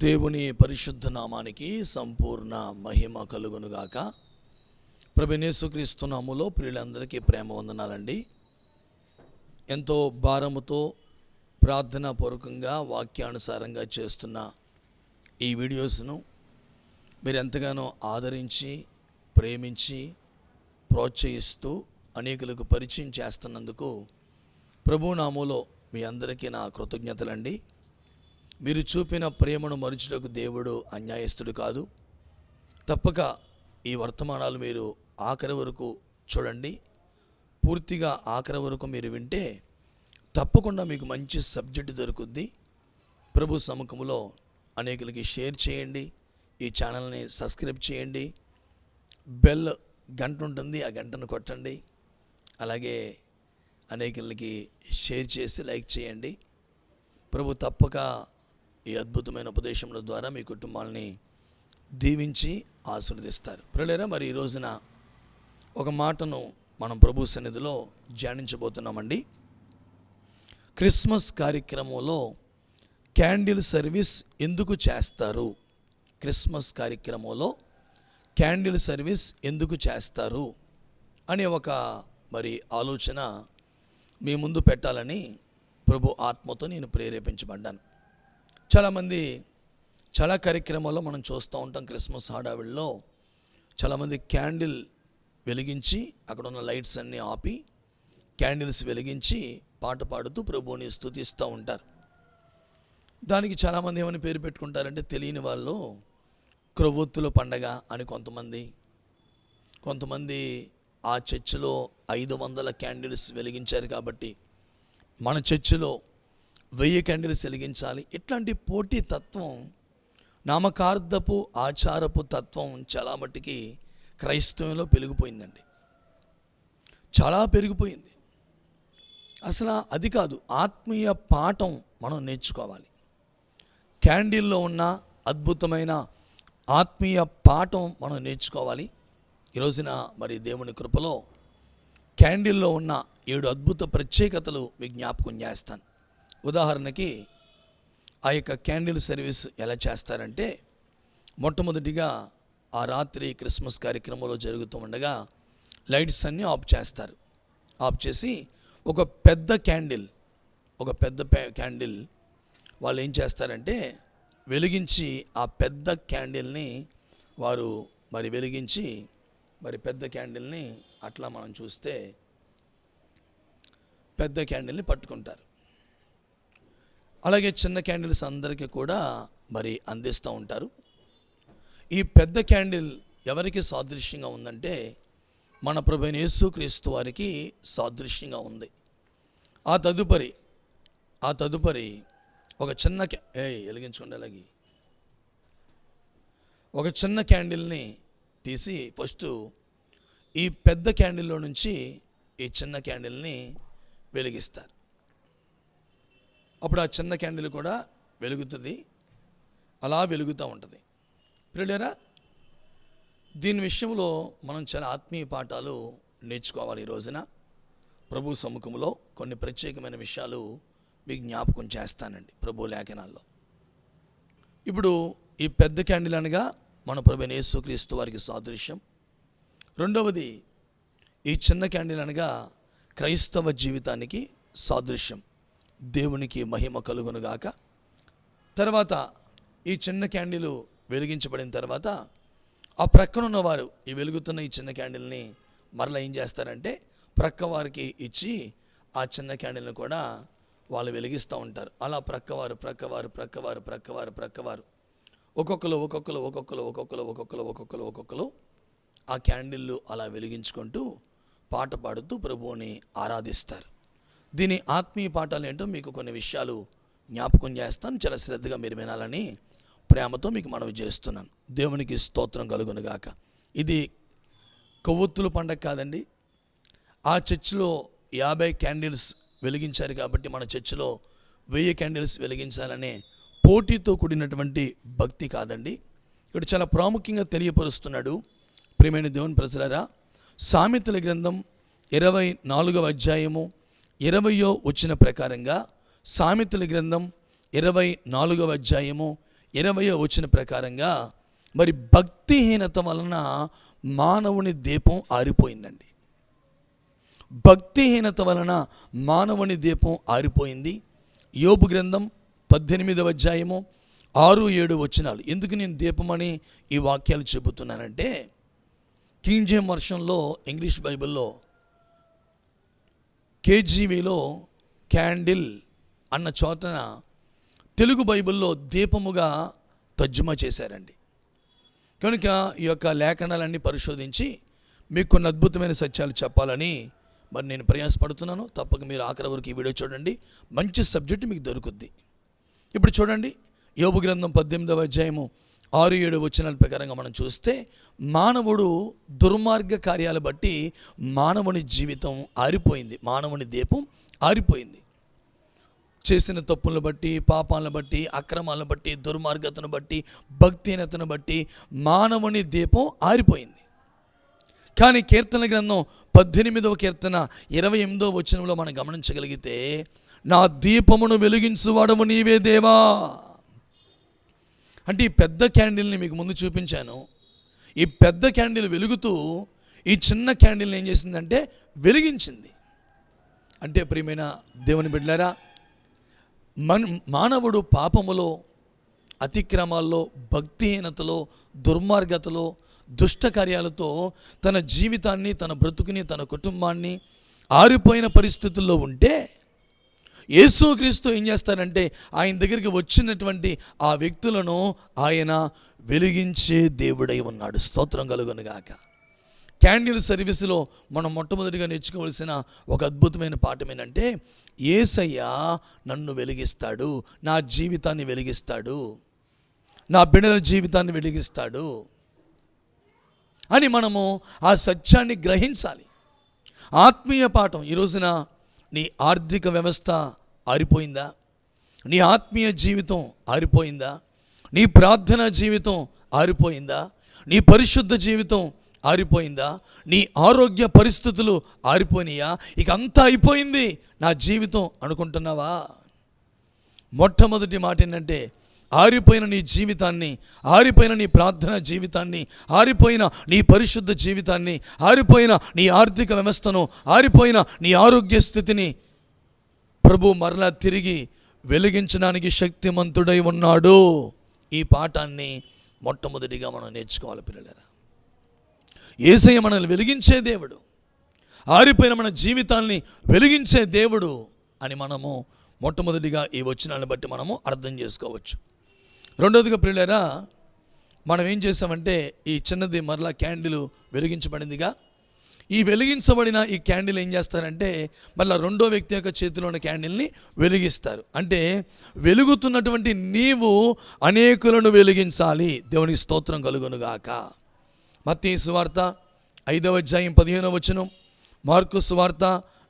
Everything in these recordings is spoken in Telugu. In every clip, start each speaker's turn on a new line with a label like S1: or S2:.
S1: దేవుని పరిశుద్ధ నామానికి సంపూర్ణ మహిమ కలుగునుగాక. ప్రభువైన యేసుక్రీస్తు నామములో ప్రియులందరికీ ప్రేమ వందనాలండి. ఎంతో భారముతో ప్రార్థనాపూర్వకంగా వాక్యానుసారంగా చేస్తున్న ఈ వీడియోస్ను మీరు ఎంతగానో ఆదరించి ప్రేమించి ప్రోత్సహిస్తూ అనేకులకు పరిచయం చేస్తున్నందుకు ప్రభు నామములో మీ అందరికీ నా కృతజ్ఞతలండి. మీరు చూపిన ప్రేమను మరుచుటకు దేవుడు అన్యాయస్తుడు కాదు. తప్పక ఈ వర్తమానాలు మీరు ఆఖరి వరకు చూడండి. పూర్తిగా ఆఖరి వరకు మీరు వింటే తప్పకుండా మీకు మంచి సబ్జెక్టు దొరుకుద్ది. ప్రభు సముఖంలో అనేకులకి షేర్ చేయండి. ఈ ఛానల్ని సబ్స్క్రైబ్ చేయండి. బెల్ గంట ఉంటుంది, ఆ గంటను కొట్టండి. అలాగే అనేకులకి షేర్ చేసి లైక్ చేయండి. ప్రభు తప్పక ఈ అద్భుతమైన ఉపదేశముల ద్వారా మీ కుటుంబాలని దీవించి ఆశీర్వదిస్తారు. ప్రియులారా, మరి ఈ రోజున ఒక మాటను మనం ప్రభు సన్నిధిలో ధ్యానించబోతున్నామండి. క్రిస్మస్ కార్యక్రమంలో క్యాండిల్ సర్వీస్ ఎందుకు చేస్తారు? క్రిస్మస్ కార్యక్రమంలో క్యాండిల్ సర్వీస్ ఎందుకు చేస్తారు అనే ఒక ఆలోచన మీ ముందు పెట్టాలని ప్రభు ఆత్మతో నేను ప్రేరేపించబడ్డాను. చాలామంది చాలా కార్యక్రమాల్లో మనం చూస్తూ ఉంటాం. క్రిస్మస్ హడావిడిలో చాలామంది క్యాండిల్ వెలిగించి అక్కడ ఉన్న లైట్స్ అన్నీ ఆపి క్యాండిల్స్ వెలిగించి పాట పాడుతూ ప్రభువుని స్తుతిస్తూ ఉంటారు. దానికి చాలామంది ఏమని పేరు పెట్టుకుంటారంటే, తెలియని వాళ్ళు క్రొవ్వొత్తుల పండగ అని కొంతమంది ఆ చర్చిలో 500 క్యాండిల్స్ వెలిగించారు కాబట్టి మన చర్చిలో 1000 క్యాండిల్స్ వెలిగించాలి. ఇట్లాంటి పోటీ తత్వం, నామకార్థపు ఆచారపు తత్వం చాలా మట్టుకి క్రైస్తవంలో పెరిగిపోయిందండి. చాలా పెరిగిపోయింది. అసలు అది కాదు, ఆత్మీయ పాఠం మనం నేర్చుకోవాలి. క్యాండిల్లో ఉన్న అద్భుతమైన ఆత్మీయ పాఠం మనం నేర్చుకోవాలి. ఈరోజున దేవుని కృపలో క్యాండిల్లో ఉన్న 7 అద్భుత ప్రత్యేకతలు మీకు జ్ఞాపకం చేస్తాను. ఉదాహరణకి ఆ యొక్క క్యాండిల్ సర్వీస్ ఎలా చేస్తారంటే, మొట్టమొదటిగా ఆ రాత్రి క్రిస్మస్ కార్యక్రమంలో జరుగుతూ ఉండగా లైట్స్ అన్నీ ఆఫ్ చేస్తారు. ఆఫ్ చేసి ఒక పెద్ద క్యాండిల్ వాళ్ళు ఏం చేస్తారంటే వెలిగించి, ఆ పెద్ద క్యాండిల్ని వారు వెలిగించి పెద్ద క్యాండిల్ని అట్లా మనం చూస్తే పెద్ద క్యాండిల్ని పట్టుకుంటారు. అలాగే చిన్న క్యాండిల్స్ అందరికీ కూడా అందిస్తూ ఉంటారు. ఈ పెద్ద క్యాండిల్ ఎవరికి సాదృశ్యంగా ఉందంటే, మన ప్రభువైన యేసుక్రీస్తు వారికి సాదృశ్యంగా ఉంది. ఆ తదుపరి ఒక చిన్న వెలిగించుకోండి. అలాగే ఒక చిన్న క్యాండిల్ని తీసి ఫస్ట్ ఈ పెద్ద క్యాండిల్లో నుంచి ఈ చిన్న క్యాండిల్ని వెలిగిస్తారు. అప్పుడు ఆ చిన్న క్యాండిల్ కూడా వెలుగుతుంది, అలా వెలుగుతూ ఉంటుంది. ప్రియులారా, దీని విషయంలో మనం చాలా ఆత్మీయ పాఠాలు నేర్చుకోవాలి. ఈ రోజున ప్రభు సముఖంలో కొన్ని ప్రత్యేకమైన విషయాలు మీకు జ్ఞాపకం చేస్తానండి ప్రభు లేఖనాల్లో. ఇప్పుడు ఈ పెద్ద క్యాండిల్ అనగా మన ప్రభువైన యేసుక్రీస్తు వారికి సాదృశ్యం. రెండవది, ఈ చిన్న క్యాండిల్ అనగా క్రైస్తవ జీవితానికి సాదృశ్యం. దేవునికి మహిమ కలుగునుగాక. తర్వాత ఈ చిన్న క్యాండిల్ వెలిగించబడిన తర్వాత ఆ ప్రక్కన ఉన్నవారు ఈ వెలుగుతున్న ఈ చిన్న క్యాండిల్ని మరలా ఏం చేస్తారంటే ప్రక్క వారికి ఇచ్చి ఆ చిన్న క్యాండిల్ని కూడా వాళ్ళు వెలిగిస్తూ ఉంటారు. అలా ప్రక్కవారు ఒక్కొక్కరు ఆ క్యాండిల్లు అలా వెలిగించుకుంటూ పాట పాడుతూ ప్రభువుని ఆరాధిస్తారు. దీని ఆత్మీయ పాఠాలు ఏంటో మీకు కొన్ని విషయాలు జ్ఞాపకం చేస్తాను. చాలా శ్రద్ధగా మీరు వినాలని ప్రేమతో మీకు మనవి చేస్తున్నాను. దేవునికి స్తోత్రం కలుగునుగాక. ఇది కొవ్వొత్తుల పండగ కాదండి. ఆ చర్చిలో 50 క్యాండిల్స్ వెలిగించారు కాబట్టి మన చర్చిలో 1000 క్యాండిల్స్ వెలిగించాలనే పోటీతో కూడినటువంటి భక్తి కాదండి. ఇక్కడ చాలా ప్రాముఖ్యంగా తెలియపరుస్తున్నాడు. ప్రియమైన దేవుని ప్రజలారా, సామెతల గ్రంథం 24వ అధ్యాయము 20వ వచనం ప్రకారంగా సామెతల గ్రంథం 24వ అధ్యాయము 20వ వచన ప్రకారంగా మరి భక్తిహీనత వలన మానవుని దీపం ఆరిపోయిందండి. భక్తిహీనత వలన మానవుని దీపం ఆరిపోయింది. యోబు గ్రంథం 18వ అధ్యాయము 6-7 వచనాలు. ఎందుకు నేను దీపమని ఈ వాక్యాలు చెబుతున్నానంటే, కింగ్ జేమ్స్ వర్షన్లో, ఇంగ్లీష్ బైబిల్లో, కేజీవీలో క్యాండిల్ అన్న చోటన తెలుగు బైబిల్లో దీపముగా తర్జుమా చేశారండి. కనుక ఈ యొక్క లేఖనాలన్నీ పరిశోధించి మీకు కొన్ని అద్భుతమైన సత్యాలు చెప్పాలని మరి నేను ప్రయాసపడుతున్నాను. తప్పక మీరు ఆఖరి వరకు ఈ వీడియో చూడండి, మంచి సబ్జెక్ట్ మీకు దొరుకుద్ది. ఇప్పుడు చూడండి, యోబు గ్రంథం 18వ అధ్యాయము 6-7 వచనాల ప్రకారంగా మనం చూస్తే, మానవుడు దుర్మార్గ కార్యాలు బట్టి మానవుని జీవితం ఆరిపోయింది, మానవుని దీపం ఆరిపోయింది. చేసిన తప్పులను బట్టి, పాపాలను బట్టి, అక్రమాలను బట్టి, దుర్మార్గతను బట్టి, భక్తిహీనతను బట్టి మానవుని దీపం ఆరిపోయింది. కానీ కీర్తన గ్రంథం 18వ కీర్తన 28వ వచనంలో మనం గమనించగలిగితే, నా దీపమును వెలిగించువాడవు నీవే దేవా. అంటే ఈ పెద్ద క్యాండిల్ని మీకు ముందు చూపించాను. ఈ పెద్ద క్యాండిల్ వెలుగుతూ ఈ చిన్న క్యాండిల్ని ఏం చేసిందంటే వెలిగించింది. అంటే ప్రియమైన దేవుని బిడ్డలారా, మానవుడు పాపములో, అతిక్రమాల్లో, భక్తిహీనతలో, దుర్మార్గతలో, దుష్ట కార్యాలతో తన జీవితాన్ని, తన బ్రతుకుని, తన కుటుంబాన్ని ఆరిపోయిన పరిస్థితుల్లో ఉంటే, యేసుక్రీస్తు ఏం చేస్తారంటే ఆయన దగ్గరికి వచ్చినటువంటి ఆ వ్యక్తులను ఆయన వెలిగించే దేవుడై ఉన్నాడు. స్తోత్రం కలుగునుగాక. క్యాండిల్ సర్వీసులో మనం మొట్టమొదటిగా నేర్చుకోవాల్సిన ఒక అద్భుతమైన పాఠం ఏంటంటే, యేసయ్య నన్ను వెలిగిస్తాడు, నా జీవితాన్ని వెలిగిస్తాడు, నా బిడ్డల జీవితాన్ని వెలిగిస్తాడు అని మనము ఆ సత్యాన్ని గ్రహించాలి. ఆత్మీయ పాఠం. ఈ రోజున నీ ఆర్థిక వ్యవస్థ ఆరిపోయిందా? నీ ఆత్మీయ జీవితం ఆరిపోయిందా? నీ ప్రార్థనా జీవితం ఆరిపోయిందా? నీ పరిశుద్ధ జీవితం ఆరిపోయిందా? నీ ఆరోగ్య పరిస్థితులు ఆరిపోయినాయా? ఇక అంతా అయిపోయింది నా జీవితం అనుకుంటున్నావా? మొట్టమొదటి మాట ఏంటంటే, ఆరిపోయిన నీ జీవితాన్ని, ఆరిపోయిన నీ ప్రార్థన జీవితాన్ని, ఆరిపోయిన నీ పరిశుద్ధ జీవితాన్ని, ఆరిపోయిన నీ ఆర్థిక వ్యవస్థను, ఆరిపోయిన నీ ఆరోగ్య స్థితిని ప్రభు మరలా తిరిగి వెలిగించడానికి శక్తిమంతుడై ఉన్నాడు. ఈ పాఠాన్ని మొట్టమొదటిగా మనం నేర్చుకోవాలి పిల్లలారా. యేసయ్య మనల్ని వెలిగించే దేవుడు, ఆరిపోయిన మన జీవితాల్ని వెలిగించే దేవుడు అని మనము మొట్టమొదటిగా ఈ వచనాలను బట్టి మనము అర్థం చేసుకోవచ్చు. రెండవదిగా పిల్లలారా, మనం ఏం చేసామంటే, ఈ చిన్నది మరలా క్యాండిల్ వెలిగించబడిందిగా, ఈ వెలిగించబడిన ఈ క్యాండిల్ ఏం చేస్తారంటే మళ్ళీ రెండో వ్యక్తి యొక్క చేతిలో ఉన్న క్యాండిల్ని వెలిగిస్తారు. అంటే వెలుగుతున్నటువంటి నీవు అనేకులను వెలిగించాలి. దేవునికి స్తోత్రం కలుగునుగాక. మత్తయి సువార్త 5వ అధ్యాయం 15వ వచనం, మార్కు సువార్త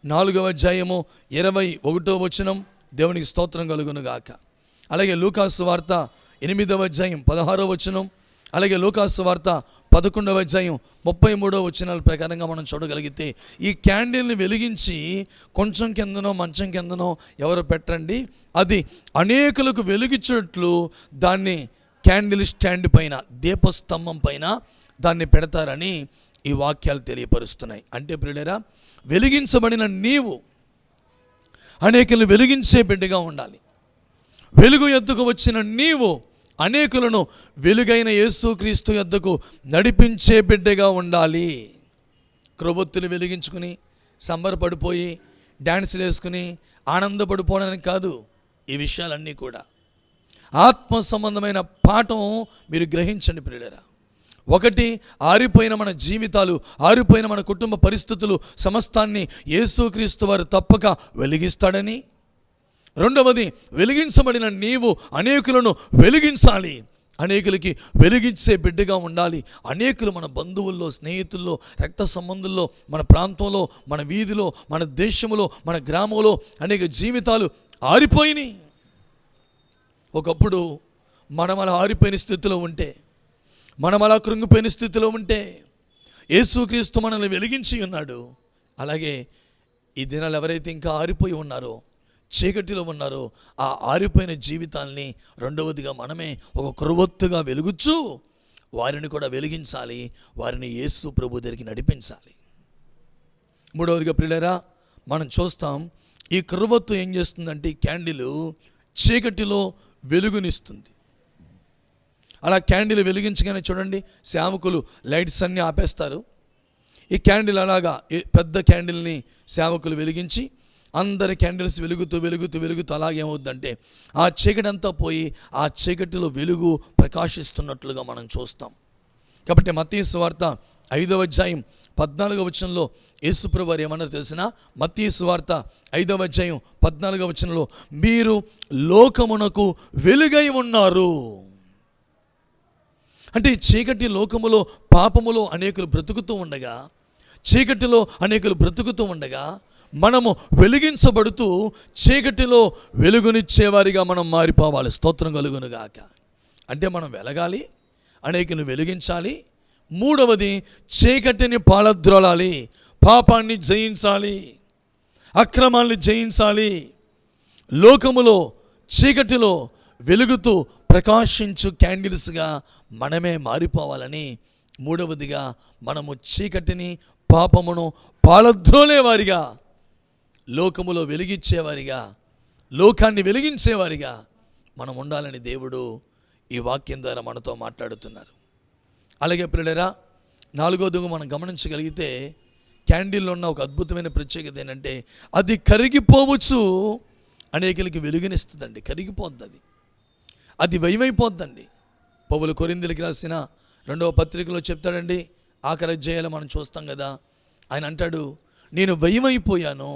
S1: 4వ అధ్యాయము 21వ వచనం. దేవునికి స్తోత్రం కలుగునుగాక. అలాగే లూకాసు సువార్త 8వ అధ్యాయం 16వ వచనం, అలాగే లూకాసు సువార్త 11వ అధ్యాయం 33వ వచనాల ప్రకారంగా మనం చూడగలిగితే, ఈ క్యాండిల్ని వెలిగించి కొంచెం కిందనో మంచం కిందనో ఎవరు పెట్టండి, అది అనేకులకు వెలిగించినట్లు దాన్ని క్యాండిల్ స్టాండ్ పైన, దీపస్తంభం పైన దాన్ని పెడతారని ఈ వాక్యాలు తెలియపరుస్తున్నాయి. అంటే ప్రియులారా, వెలిగించబడిన నీవు అనేకులను వెలిగించే బిడ్డగా ఉండాలి. వెలుగు యొద్దకు వచ్చిన నీవు అనేకులను వెలుగైన యేసుక్రీస్తు యొద్దకు నడిపించే బిడ్డగా ఉండాలి. క్రొవ్వొత్తులు వెలిగించుకుని సంబరపడిపోయి డ్యాన్సులు వేసుకుని ఆనందపడిపోవడానికి కాదు. ఈ విషయాలన్నీ కూడా ఆత్మ సంబంధమైన పాఠం మీరు గ్రహించండి ప్రియులారా. ఒకటి, ఆరిపోయిన మన జీవితాలు, ఆరిపోయిన మన కుటుంబ పరిస్థితులు సమస్తాన్ని యేసుక్రీస్తు వారు తప్పక వెలిగిస్తాడని. రెండవది, వెలిగించబడిన నీవు అనేకులను వెలిగించాలి, అనేకులకి వెలిగించే బిడ్డగా ఉండాలి. అనేకులు మన బంధువుల్లో, స్నేహితుల్లో, రక్త సంబంధుల్లో, మన ప్రాంతంలో, మన వీధిలో, మన దేశంలో, మన గ్రామంలో అనేక జీవితాలు ఆరిపోయినాయి. ఒకప్పుడు మనం అలా ఆరిపోయిన స్థితిలో ఉంటే, మనం అలా కృంగిపోయిన స్థితిలో ఉంటే యేసుక్రీస్తు మనల్ని వెలిగించి ఉన్నాడు. అలాగే ఈ దినాలు ఎవరైతే ఇంకా ఆరిపోయి ఉన్నారో, చీకటిలో ఉన్నారో ఆ ఆరిపోయిన జీవితాల్ని రెండవదిగా మనమే ఒక క్రొవ్వొత్తుగా వెలుగుచూ వారిని కూడా వెలిగించాలి, వారిని యేసు ప్రభు దగ్గరికి నడిపించాలి. మూడవదిగా ప్రియులారా, మనం చూస్తాం ఈ క్రొవ్వొత్తు ఏం చేస్తుందంటే ఈ క్యాండిల్ చీకటిలో వెలుగునిస్తుంది. అలా క్యాండిల్ వెలిగించగానే చూడండి, సేవకులు లైట్స్ అన్నీ ఆపేస్తారు. ఈ క్యాండిల్ అలాగా పెద్ద క్యాండిల్ని సేవకులు వెలిగించి అందరి క్యాండిల్స్ వెలుగుతూ వెలుగుతూ వెలుగుతూ అలాగేమవుద్దంటే ఆ చీకటి అంతా పోయి ఆ చీకటిలో వెలుగు ప్రకాశిస్తున్నట్లుగా మనం చూస్తాం. కాబట్టి మత్తయి సువార్త 5వ అధ్యాయం 14వ వచనంలో యేసుప్రభు వారు ఏమన్నారో తెలిసిన? మత్తయి సువార్త 5వ అధ్యాయం 14వ వచనంలో, మీరు లోకమునకు వెలుగై ఉన్నారు. అంటే చీకటి లోకములో పాపములో అనేకులు బ్రతుకుతూ ఉండగా, చీకటిలో అనేకులు బ్రతుకుతూ ఉండగా మనము వెలిగించబడుతూ చీకటిలో వెలుగునిచ్చేవారిగా మనం మారిపోవాలి. స్తోత్రం కలుగునుగాక. అంటే మనం వెలగాలి, అనేకులు వెలిగించాలి. మూడవది, చీకటిని పాలద్రోలాలి, పాపాన్ని జయించాలి, అక్రమాన్ని జయించాలి. లోకములో చీకటిలో వెలుగుతూ ప్రకాశించు క్యాండిల్స్గా మనమే మారిపోవాలని, మూడవదిగా మనము చీకటిని పాపమును పాలద్రోలేవారిగా, లోకములో వెలిగించేవారిగా, లోకాన్ని వెలిగించేవారిగా మనం ఉండాలని దేవుడు ఈ వాక్యం ద్వారా మనతో మాట్లాడుతున్నారు. అలాగే ప్రియులారా, నాలుగోదిగా మనం గమనించగలిగితే క్యాండిల్లో ఉన్న ఒక అద్భుతమైన ప్రత్యేకత ఏంటంటే అది కరిగిపోవచ్చు, అనేకులకి వెలుగునిస్తుందండి. కరిగిపోద్ది, అది వయమైపోద్దండి. పౌలు కొరింథీయులకు రాసిన 2వ పత్రికలో చెప్తాడండి, ఆఖరి అధ్యాయాలు మనం చూస్తాం కదా. ఆయన అంటాడు, నేను వయమైపోయాను,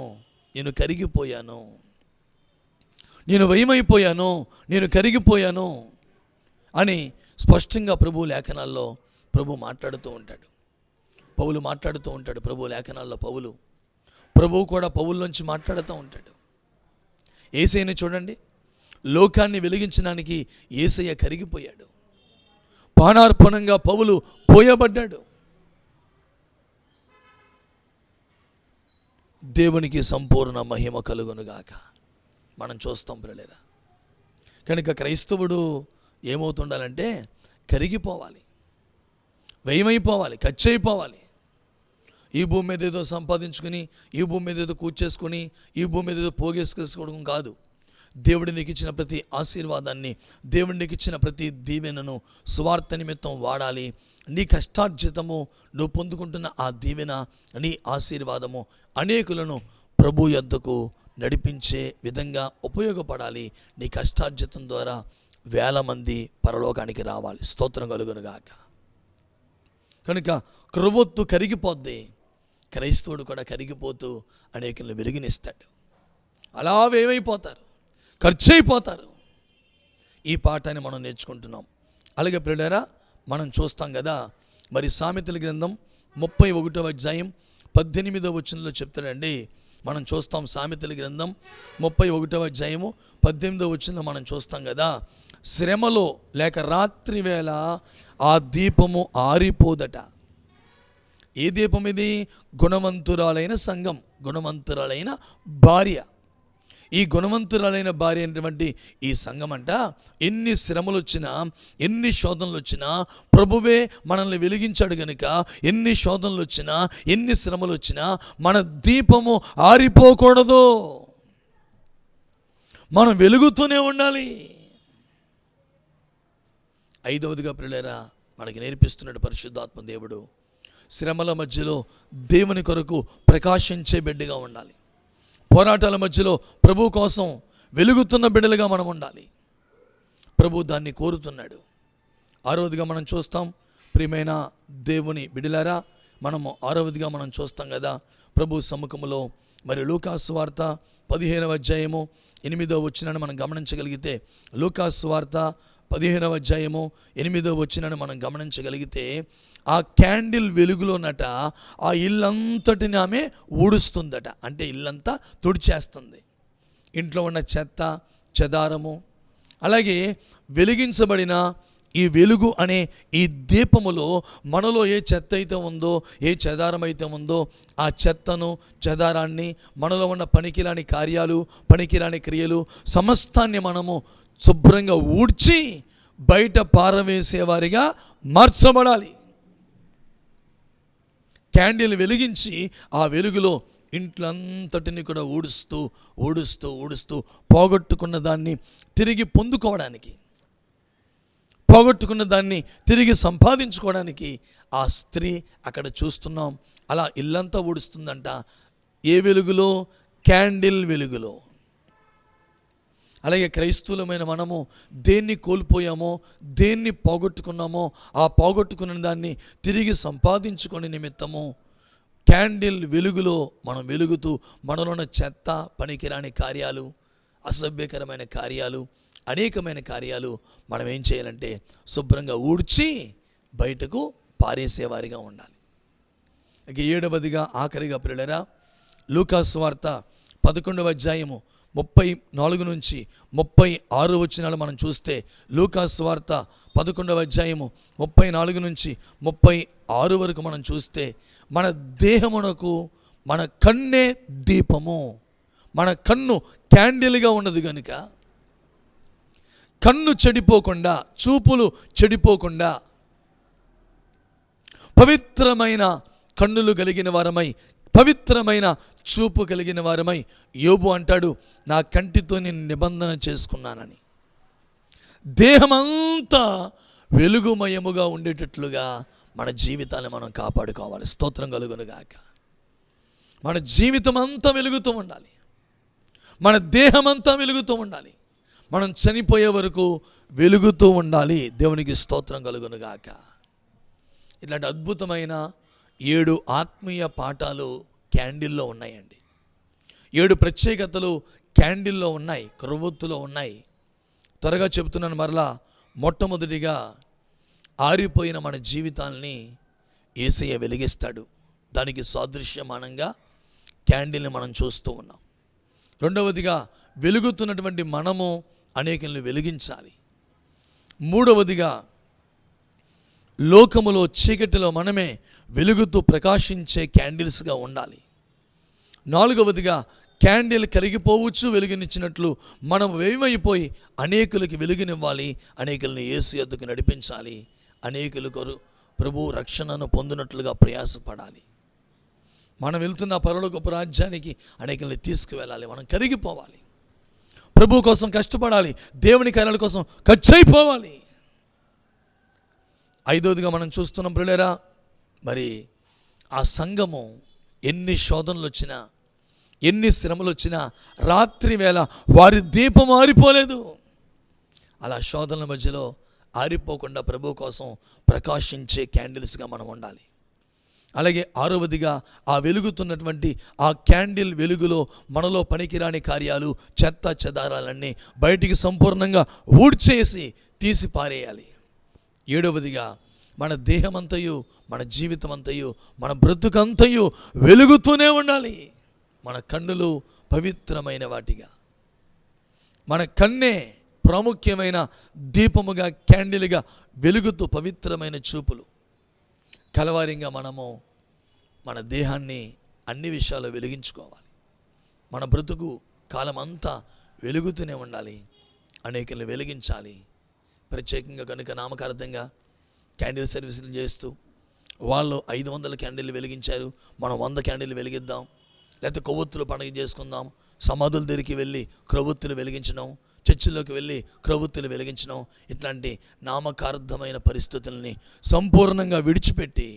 S1: నేను కరిగిపోయాను, నేను వయమైపోయాను, నేను కరిగిపోయాను అని స్పష్టంగా ప్రభు లేఖనాల్లో ప్రభు మాట్లాడుతూ ఉంటాడు. పౌలు మాట్లాడుతూ ఉంటాడు ప్రభు లేఖనాల్లో. ప్రభువు కూడా పౌల్లోంచి మాట్లాడుతూ ఉంటాడు. యేసయ్యని చూడండి, లోకాన్ని వెలిగించడానికి యేసయ్య కరిగిపోయాడు. పానార్పణంగా పౌలు పోయబడ్డాడు. దేవునికి సంపూర్ణ మహిమ కలుగునుగాక. మనం చూస్తాం ప్రియులారా. కనుక క్రైస్తవుడు ఏమవుతుండాలంటే కరిగిపోవాలి, వ్యయమైపోవాలి, ఖర్చు అయిపోవాలి. ఈ భూమి మీద ఏదో సంపాదించుకుని, ఈ భూమి మీద ఏదో కూర్చేసుకుని, ఈ భూమి మీద ఏదో పోగేసుకోవడం కాదు. దేవుడు నీకు ఇచ్చిన ప్రతి ఆశీర్వాదాన్ని, దేవుడు నీకు ఇచ్చిన ప్రతి దీవెనను స్వార్థ నిమిత్తం వాడాలి. నీ కష్టార్జితము, నువ్వు పొందుకుంటున్న ఆ దీవెన, నీ ఆశీర్వాదము అనేకులను ప్రభు యొద్దకు నడిపించే విధంగా ఉపయోగపడాలి. నీ కష్టార్జితం ద్వారా 1000 మంది పరలోకానికి రావాలి. స్తోత్రం కలుగునుగాక. కనుక క్రొవ్వొత్తు కరిగిపోద్ది, క్రైస్తవుడు కూడా కరిగిపోతూ అనేకులను వెలుగునిస్తాడు. అలా ఏమైపోతారు, ఖర్చు అయిపోతారు. ఈ పాఠాన్ని మనం నేర్చుకుంటున్నాం. అలాగే ప్రియులారా, మనం చూస్తాం కదా, మరి సామెతల గ్రంథం 31వ అధ్యాయం 18వ వచనంలో చెప్తాడండి. మనం చూస్తాం సామెతల గ్రంథం 31వ అధ్యాయము 18వ వచనంలో మనం చూస్తాం కదా, శ్రమలో లేక రాత్రి వేళ ఆ దీపము ఆరిపోదట. ఏ దీపం ఇది? గుణవంతురాలైన సంఘం, గుణవంతురాలైన భార్య. ఈ గుణవంతురాలైన భార్య అయినటువంటి ఈ సంఘం అంట, ఎన్ని శ్రమలు వచ్చినా, ఎన్ని శోధనలు వచ్చినా ప్రభువే మనల్ని వెలిగించాడు గనుక, ఎన్ని శోధనలు వచ్చినా, ఎన్ని శ్రమలు వచ్చినా మన దీపము ఆరిపోకూడదు. మనం వెలుగుతూనే ఉండాలి. 5వదిగా ప్రియులారా, మనకి నేర్పిస్తున్నాడు పరిశుద్ధాత్మ దేవుడు, శ్రమల మధ్యలో దేవుని కొరకు ప్రకాశించే బిడ్డగా ఉండాలి. పోరాటాల మధ్యలో ప్రభు కోసం వెలుగుతున్న బిడ్డలుగా మనం ఉండాలి. ప్రభు దాన్ని కోరుతున్నాడు. 6వదిగా మనం చూస్తాం, ప్రియమైన దేవుని బిడ్డలారా, మనము 6వదిగా మనం చూస్తాం కదా, ప్రభు సముఖములో మరి లూకాసు వార్త 15వ అధ్యాయము 8వ వచనాన్ని మనం గమనించగలిగితే, లూకాసు వార్త 15వ అధ్యాయము 8వ వచనాన్ని మనం గమనించగలిగితే, ఆ క్యాండిల్ వెలుగులోనట ఆ ఇల్లంతటిని ఆమె ఊడుస్తుందట. అంటే ఇల్లంతా తుడిచేస్తుంది. ఇంట్లో ఉన్న చెత్త చెదారము, అలాగే వెలిగించబడిన ఈ వెలుగు అనే ఈ దీపములో మనలో ఏ చెత్త అయితే ఉందో, ఏ చెదారం అయితే ఉందో, ఆ చెత్తను చెదారాన్ని, మనలో ఉన్న పనికిరాని కార్యాలు, పనికిరాని క్రియలు సమస్తాన్ని మనము శుభ్రంగా ఊడ్చి బయట పారవేసేవారిగా మార్చబడాలి. క్యాండిల్ వెలిగించి ఆ వెలుగులో ఇంట్లంతటిని కూడా ఊడుస్తూ ఊడుస్తూ ఊడుస్తూ పోగొట్టుకున్న దాన్ని తిరిగి పొందుకోవడానికి, పోగొట్టుకున్న దాన్ని తిరిగి సంపాదించుకోవడానికి ఆ స్త్రీ అక్కడ చూస్తున్నాం. అలా ఇల్లంతా ఊడుస్తుందంట. ఏ వెలుగులో? క్యాండిల్ వెలుగులో. అలాగే క్రైస్తవులమైన మనము దేన్ని కోల్పోయామో, దేన్ని పోగొట్టుకున్నామో, ఆ పోగొట్టుకున్న దాన్ని తిరిగి సంపాదించుకునే నిమిత్తము క్యాండిల్ వెలుగులో మనం వెలుగుతూ మనలో ఉన్న చెత్త, పనికిరాని కార్యాలు, అసభ్యకరమైన కార్యాలు, అనేకమైన కార్యాలు మనం ఏం చేయాలంటే శుభ్రంగా ఊడ్చి బయటకు పారేసేవారిగా ఉండాలి. ఇక 7వదిగా ఆఖరిగా ప్రియులారా, లూకాసు వార్త 11వ అధ్యాయము 34 నుంచి 36 వచనాలు మనం చూస్తే, లూకాసు వార్త 11వ అధ్యాయము 34 నుంచి 36 వరకు మనం చూస్తే, మన దేహమునకు మన కన్నే దీపము. మన కన్ను క్యాండిల్గా ఉన్నది కనుక కన్ను చెడిపోకుండా, చూపులు చెడిపోకుండా పవిత్రమైన కన్నులు కలిగిన వారమై, పవిత్రమైన చూపు కలిగిన వారమై, యోబు అంటాడు, నా కంటితో నేను నిబంధన చేసుకున్నానని. దేహమంతా వెలుగుమయముగా ఉండేటట్లుగా మన జీవితాన్ని మనం కాపాడుకోవాలి. స్తోత్రం కలుగునుగాక. మన జీవితం అంతా వెలుగుతూ ఉండాలి. మన దేహమంతా వెలుగుతూ ఉండాలి. మనం చనిపోయే వరకు వెలుగుతూ ఉండాలి. దేవునికి స్తోత్రం కలుగునుగాక. ఇలాంటి అద్భుతమైన 7 ఆత్మీయ పాఠాలు క్యాండిల్లో ఉన్నాయండి. 7 ప్రత్యేకతలు క్యాండిల్లో ఉన్నాయి, క్రొవ్వొత్తులో ఉన్నాయి. త్వరగా చెబుతున్నాను మరలా. మొట్టమొదటిగా, ఆరిపోయిన మన జీవితాల్ని యేసయ్య వెలిగిస్తాడు. దానికి సాదృశ్యమానంగా క్యాండిల్ని మనం చూస్తూ ఉన్నాం. రెండవదిగా, వెలుగుతున్నటువంటి మనము అనేకుల్ని వెలిగించాలి. మూడవదిగా, లోకములో చీకటిలో మనమే వెలుగుతూ ప్రకాశించే క్యాండిల్స్గా ఉండాలి. నాలుగవదిగా, క్యాండిల్ కరిగిపోవచ్చు వెలుగునిచ్చినట్లు మనం వేయమైపోయి అనేకులకి వెలుగునివ్వాలి, అనేకుల్ని యేసు యొద్దకు నడిపించాలి, అనేకులకు ప్రభు రక్షణను పొందినట్లుగా ప్రయాసపడాలి. మనం వెళ్తున్న పరలోకపు రాజ్యానికి అనేకుల్ని తీసుకువెళ్ళాలి. మనం కరిగిపోవాలి, ప్రభు కోసం కష్టపడాలి, దేవుని కార్యాల కోసం ఖర్చయిపోవాలి. ఐదవదిగా మనం చూస్తున్నాం ప్రియులారా, మరి ఆ సంఘము ఎన్ని శోధనలు వచ్చినా, ఎన్ని శ్రమలు వచ్చినా రాత్రి వేళ వారి దీపం ఆరిపోలేదు. అలా శోధనల మధ్యలో ఆరిపోకుండా ప్రభు కోసం ప్రకాశించే క్యాండిల్స్గా మనం ఉండాలి. అలాగే ఆరవదిగా, ఆ వెలుగుతున్నటువంటి ఆ క్యాండిల్ వెలుగులో మనలో పనికిరాని కార్యాలు, చెత్త చెదారాలన్నీ బయటికి సంపూర్ణంగా ఊడ్చేసి తీసి పారేయాలి. ఏడవదిగా, మన దేహమంతయు, మన జీవితం అంతయు, మన బ్రతుకంతయు వెలుగుతూనే ఉండాలి. మన కన్నులు పవిత్రమైన వాటిగా, మన కన్నే ప్రాముఖ్యమైన దీపముగా, క్యాండిల్గా వెలుగుతూ పవిత్రమైన చూపులు కలవారింగా మనము మన దేహాన్ని అన్ని విషయాలు వెలిగించుకోవాలి. మన బ్రతుకు కాలమంతా వెలుగుతూనే ఉండాలి, అనేకుల్ని వెలిగించాలి. ప్రత్యేకంగా కనుక నామకార్థంగా క్యాండిల్ సర్వీసులు చేస్తూ వాళ్ళు 500 క్యాండిల్ వెలిగించారు, మనం 100 క్యాండిల్ వెలిగిద్దాం. లేకపోతే కొవ్వొత్తులు పండుగ చేసుకుందాం, సమాధుల దగ్గరికి వెళ్ళి క్రొవ్వొత్తులు వెలిగించడం, చర్చిలోకి వెళ్ళి క్రొవ్వొత్తులు వెలిగించడం, ఇట్లాంటి నామకార్థమైన పరిస్థితుల్ని సంపూర్ణంగా విడిచిపెట్టి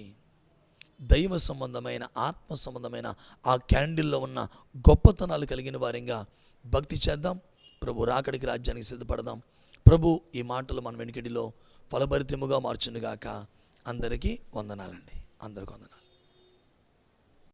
S1: దైవ సంబంధమైన, ఆత్మ సంబంధమైన ఆ క్యాండిల్లో ఉన్న గొప్పతనాలు కలిగిన వారిగా భక్తి చేద్దాం. ప్రభు రాకడికి రాజ్యానికి సిద్ధపడదాం. ప్రభు ఈ మాటలు మన వెనుకడిలో ఫలభరితముగా మార్చునుగాక. అందరికీ వందనాలండి. అందరికీ వందనాలు.